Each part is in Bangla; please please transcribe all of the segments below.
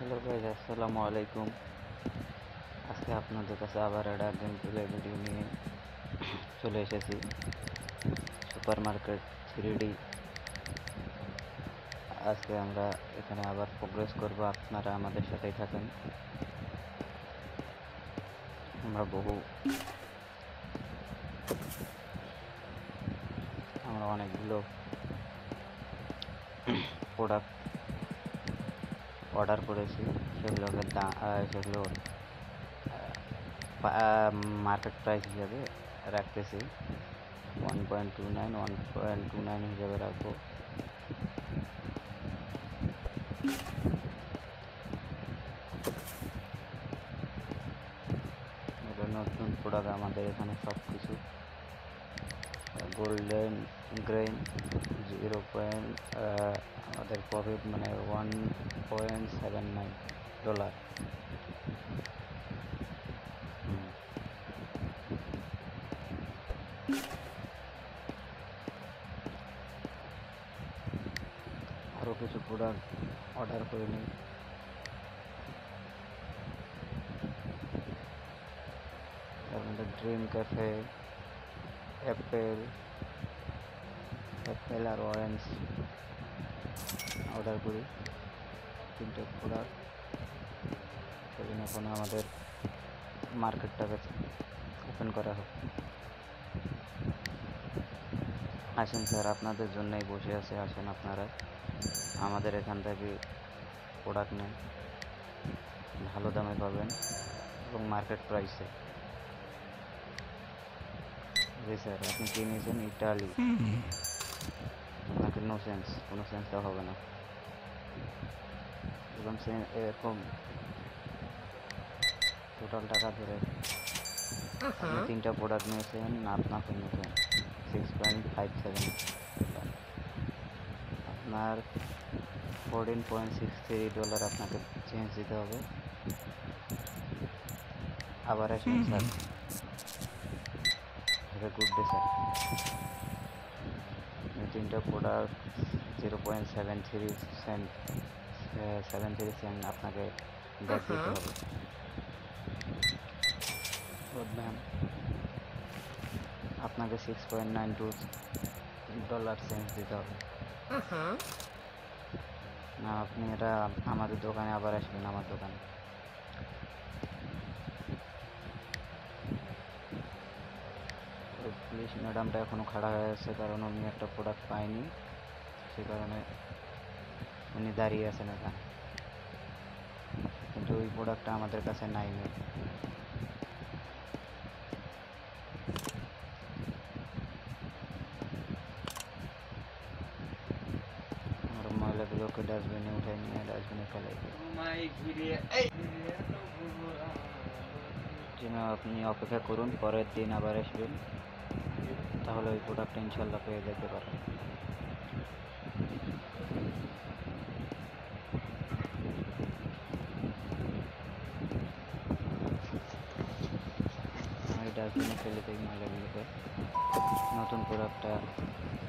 হ্যালো গাইজ, আসসালামু আলাইকুম। আজকে আপনাদের কাছে আবার একটা গেম প্লে ভিডিও নিয়ে চলে এসেছি। Super market 3D। আজকে আমরা এখানে আবার প্রোগ্রেস করব, আপনারা আমাদের সাথেই থাকেন। আমরা অনেকগুলো প্রোডাক্ট অর্ডার করেছি, সেগুলো মার্কেট প্রাইস হিসাবে রাখতেছি। 1.29 হিসাবে রাখবো। এটা নতুন প্রোডাক্ট, আমাদের এখানে সব কিছু গোল্ডেন গ্রেইন 0. আমাদের প্রফিট মানে $1.79। আরও কিছু প্রোডাক্ট অর্ডার করে নিই। তার মধ্যে ড্রিম ক্যাফে, অ্যাপেল আর অরেঞ্জ অর্ডার করি, 3টে প্রোডাক্ট। সেজন্য এখন আমাদের মার্কেটটাকে ওপেন করা হোক। আসেন স্যার, আপনাদের জন্যই বসে আছে, আসেন আপনারা আমাদের এখান থেকে প্রোডাক্ট নেন, ভালো দামে পাবেন এবং মার্কেট প্রাইসে। জি স্যার, আপনি কি নিয়েছেন? ইটালি। আপনাকে কোনো সেন্সটা হবে না। এরকম টোটাল টাকা ধরে আপনি 3টা প্রোডাক্ট নিয়েছেন, আপনাকে নিয়েছেন $6.57। আপনার $14.63 আপনাকে চেঞ্জ দিতে হবে। আবার আসুন sir. Have a good day sir. 3টা প্রোডাক্ট 0.73 সেন্ট আপনাকে ব্যাক দিতে হবে। ম্যাম, আপনাকে $6.92 চেঞ্জ দিতে হবে। না, আপনি এটা আমাদের দোকানে আবার আসবেন, আমার দোকানে। পুলিশ ম্যাডামটা এখনও খাড়া হয়ে আছে, কারণ উনি একটা প্রোডাক্ট পায়নি, সে কারণে উনি দাঁড়িয়ে আছেন এখানে। কিন্তু ওই প্রোডাক্টটা আমাদের কাছে নাই। আমরা ময়লাগুলোকে ডাস্টবিনে উঠে নিয়ে ডাস্টবিনে ফেলাই দিই। আপনি অপেক্ষা করুন, পরের দিন আবার আসবেন, তাহলে ওই প্রোডাক্টটা ইনশাল্লাহ পেয়ে যেতে পারেন। আমি ডাস্টবিনে ফেলে দিই ময়লাগুলোকে। নতুন প্রোডাক্টটা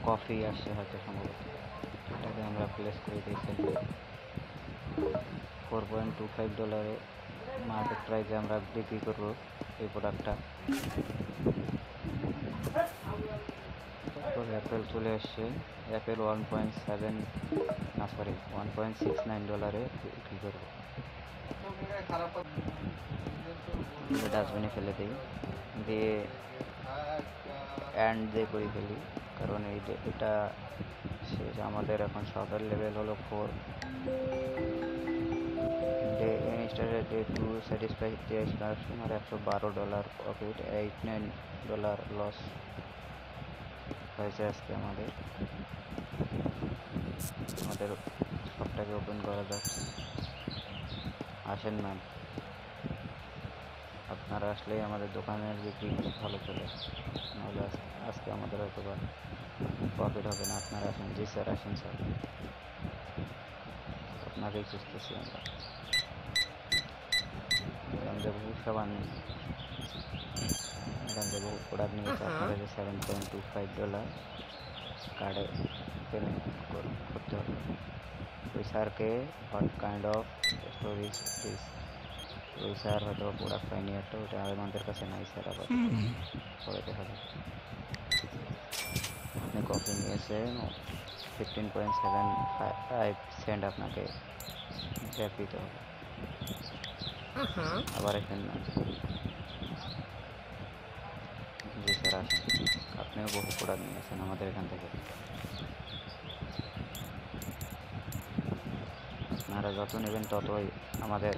কফি আসছে হয়তো, সম্ভবত এটাকে আমরা প্লেস করে দিয়েছি $4.25। মার্কেট প্রাইসে আমরা বিক্রি করব এই প্রোডাক্টটা। তারপর অ্যাপেল চলে আসছে। অ্যাপেল $1.69 বিক্রি করব। ডাস্টবিনে ফেলে দিই, দিয়ে দিয়ে করে ফেলি, কারণ এটা শেষ। আমাদের এখন শপের লেভেল হলো 4। Day 2 satisfy customer $112 profit, $89 loss হয়েছে আজকে। আমাদের শপটাকে ওপেন করা যাক। আসেন ম্যাম, আপনারা আসলেই আমাদের দোকানের বিক্রি খুব ভালো চলে, নাহলে আজকে আমাদের হয়তো বা প্রফিট হবে না। আপনারা আসেন। জি স্যার, আসেন স্যার, আপনাকেই খুঁজতেছি আমরা। দেবু সাবান, দেবু প্রোডাক্ট নিয়েছে আপনাদের $7.25 কার্ডে পেমেন্ট করতে হবে। ওই স্যারকে what kind of stories this, ওই স্যার হয়তো প্রোডাক্ট পাইনি একটা, ওটা আমাদের কাছে নাই স্যার, আপাতত পরে দেখা যাবে। আপনি কফি নিয়েছেন 15.75 সেন্ট, আপনাকে ব্যাক দিতে হবে। আবার এখানে না, জি স্যার আসেন, আপনিও বহু প্রোডাক্ট নিয়েছেন আমাদের এখান থেকে, আপনারা যত নেবেন ততই আমাদের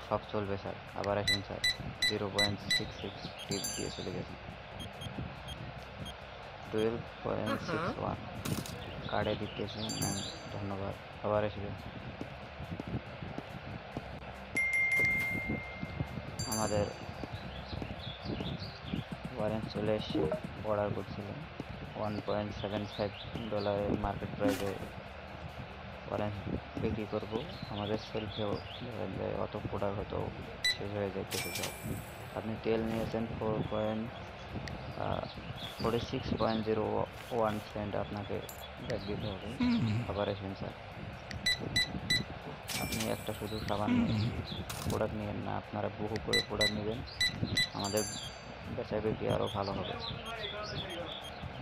সব চলবে স্যার। আবার আসেন স্যার, 0.66 টিপ দিয়ে চলে গেছেন, 12.61 কার্ডে দিতেছেন ম্যাম, ধন্যবাদ। আবার আসবেন, আমাদের ওয়ারেন্ট চলে এসছে, অর্ডার করছিলেন $1.75 মার্কেট প্রাইসে ওয়ারেন্ট বিক্রি করব। আমাদের সেলফেও ধরেন যে অত প্রোডাক্ট হয়তো শেষ হয়ে যাইতেছে সব। আপনি তেল নিয়েছেন 46.01 সেন্ট, আপনাকে ব্যাক দিতে হবে। আবার আসবেন স্যার, আপনি একটা শুধু সাবান প্রোডাক্ট নিয়েন না, আপনারা বহু করে প্রোডাক্ট নেবেন, আমাদের বেচা বিক্রি আরও ভালো হবে।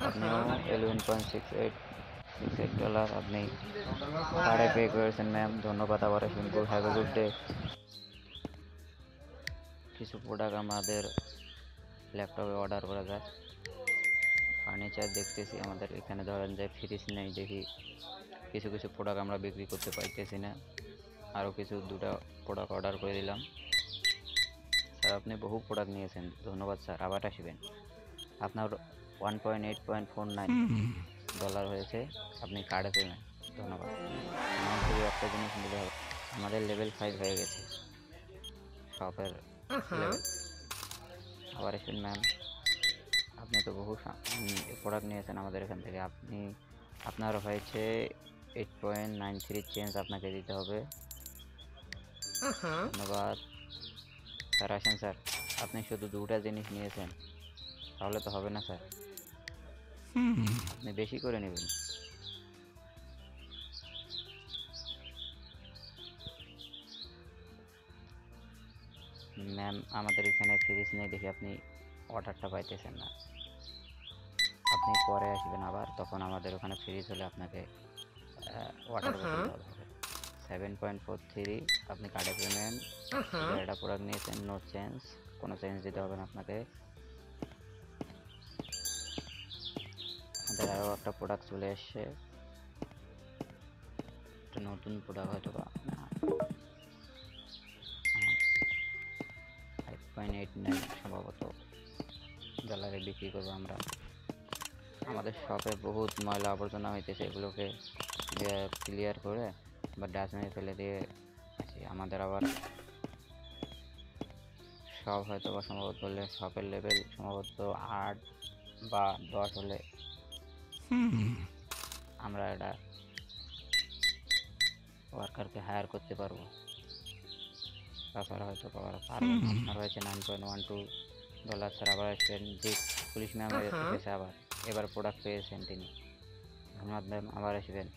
আপনিও $11.68 আপনি কার্ডে পে করেছেন ম্যাম, ধন্যবাদ। আবার আসবেন, good, have a good day. কিছু প্রোডাক্ট আমাদের ল্যাপটপে অর্ডার করা যায়, ফার্নিচার দেখতেছি আমাদের এখানে, ধরেন যে ফ্রিজ নেই, দেখি কিছু কিছু প্রোডাক্ট আমরা বিক্রি করতে পারতেছি না, আরও কিছু দুটো প্রোডাক্ট অর্ডার করে দিলাম। স্যার আপনি বহু প্রোডাক্ট নিয়েছেন, ধন্যবাদ স্যার। আবার আসবেন, আপনার $1.849 হয়েছে, আপনি কার্ডে পেমেন্ট, ধন্যবাদ। আমার শুধু একটা জিনিস নিতে হবে, আমাদের লেভেল 5 হয়ে গেছে শপের লেভেল। আবার আসবেন ম্যাম, আপনি তো বহু প্রোডাক্ট নিয়েছেন আমাদের এখান থেকে, আপনার হয়েছে 8.93 চেঞ্জ আপনাকে দিতে হবে, ধন্যবাদ। স্যার আসেন স্যার, আপনি শুধু দুটা জিনিস নিয়েছেন, তাহলে তো হবে না স্যার, আপনি বেশি করে নেবেন। ম্যাম আমাদের এখানে ফ্রিজ নেই দেখে আপনি অর্ডারটা পাইতেছেন না, আপনি পরে আসবেন আবার, তখন আমাদের ওখানে ফ্রিজ হলে আপনাকে অর্ডার করতে হবে। 7.43 আপনি কার্ডে পেমেন্ট, এটা প্রোডাক্ট নিয়েছেন, নো চেঞ্জ, কোনো চেঞ্জ দিতে হবে না আপনাকে। আমাদের আরও একটা প্রোডাক্ট চলে এসছে, একটা নতুন প্রোডাক্ট হয়তো বা 5.89 সম্ভবত ডলারে বিক্রি করবো আমরা। আমাদের শপে বহুত ময়লা আবর্জনা হইতেছে, এগুলোকে ক্লিয়ার করে বা ডাস্টবিনে ফেলে দিয়ে আছি। আমাদের আবার সব হয়তো বা সম্ভবত হলে শপের লেভেল সম্ভবত 8 বা 10 হলে আমরা এটা ওয়ার্কারকে হায়ার করতে পারবো, তাছাড়া হয়তো পারবো না। আপনার হয়েছে $9.12 স্যার। আবার আসবেন, যে পুলিশ ম্যাম এসেছে আবার, এবার প্রোডাক্ট পেয়েছেন তিনি, ধন্যবাদ ম্যাম। আবার আসবেন,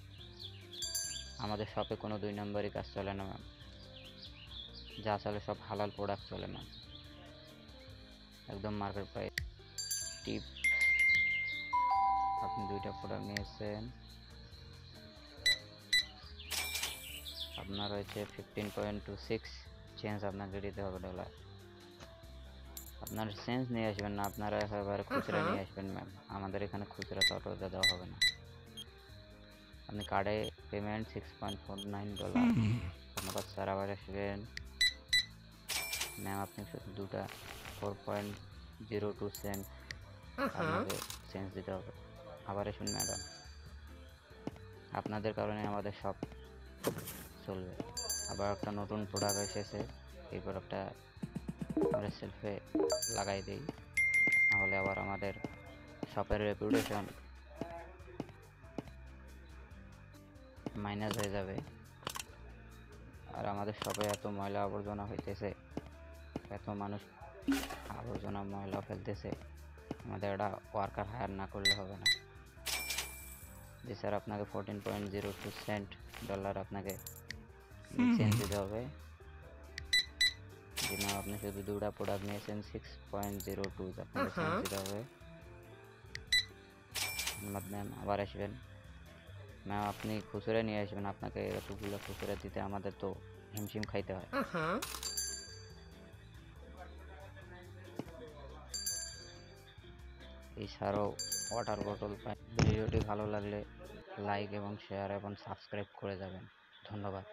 আমাদের শপে কোনো 2 নম্বরই কাজ চলে না ম্যাম, যা চলে সব হালাল প্রোডাক্ট চলে ম্যাম, একদম মার্কেট প্রাইস। টিপ, আপনি দুইটা প্রোডাক্ট নিয়েছেন, আপনার হয়েছে 15.26 চেঞ্জ আপনাকে দিতে হবে ডলার। আপনার চেঞ্জ নিয়ে আসবেন না, আপনারা একেবারে খুচরা নিয়ে আসবেন ম্যাম, আমাদের এখানে খুচরা তো অটো দেওয়া হবে না। আপনি কার্ডে পেমেন্ট $6.49, ধন্যবাদ স্যার। আবার আসবেন ম্যাম, আপনি শুধু দুটা 4.02 সেন্ট আপনাকে চেঞ্জ দিতে হবে। আবার আসুন ম্যাডাম, আপনাদের কারণে আমাদের সব চলবে। আবার একটা নতুন প্রোডাক্ট এসেছে, এই প্রোডাক্টটা আমরা সেলফে লাগাই দিই, নাহলে আবার আমাদের শপের রেপুটেশন মাইনাস হয়ে যাবে। আর আমাদের শপে এত ময়লা আবর্জনা হইতেছে, এত মানুষ আবর্জনা ময়লা ফেলতেছে, আমাদের এটা ওয়ার্কার হায়ার না করলে হবে না। জি স্যার, আপনাকে 14.02 সেন্ট ডলার আপনাকে এক্সচেঞ্জ দিতে হবে। যে ম্যাম আপনি শুধু দুটা প্রোডাক্ট নিয়েছেন 6.02 আপনাকে চেঞ্জ দিতে হবে। ধন্যবাদ ম্যাম, আবার আসবেন। ম্যাম আপনি খুচরা নিয়ে আসবেন, আপনাকে এতগুলো খুচরা দিতে আমাদের তো হিমশিম খাইতে হয়। এছাড়াও ওয়াটার বটল পাই। ভিডিওটি ভালো লাগলে লাইক এবং শেয়ার এবং সাবস্ক্রাইব করে যাবেন। ধন্যবাদ।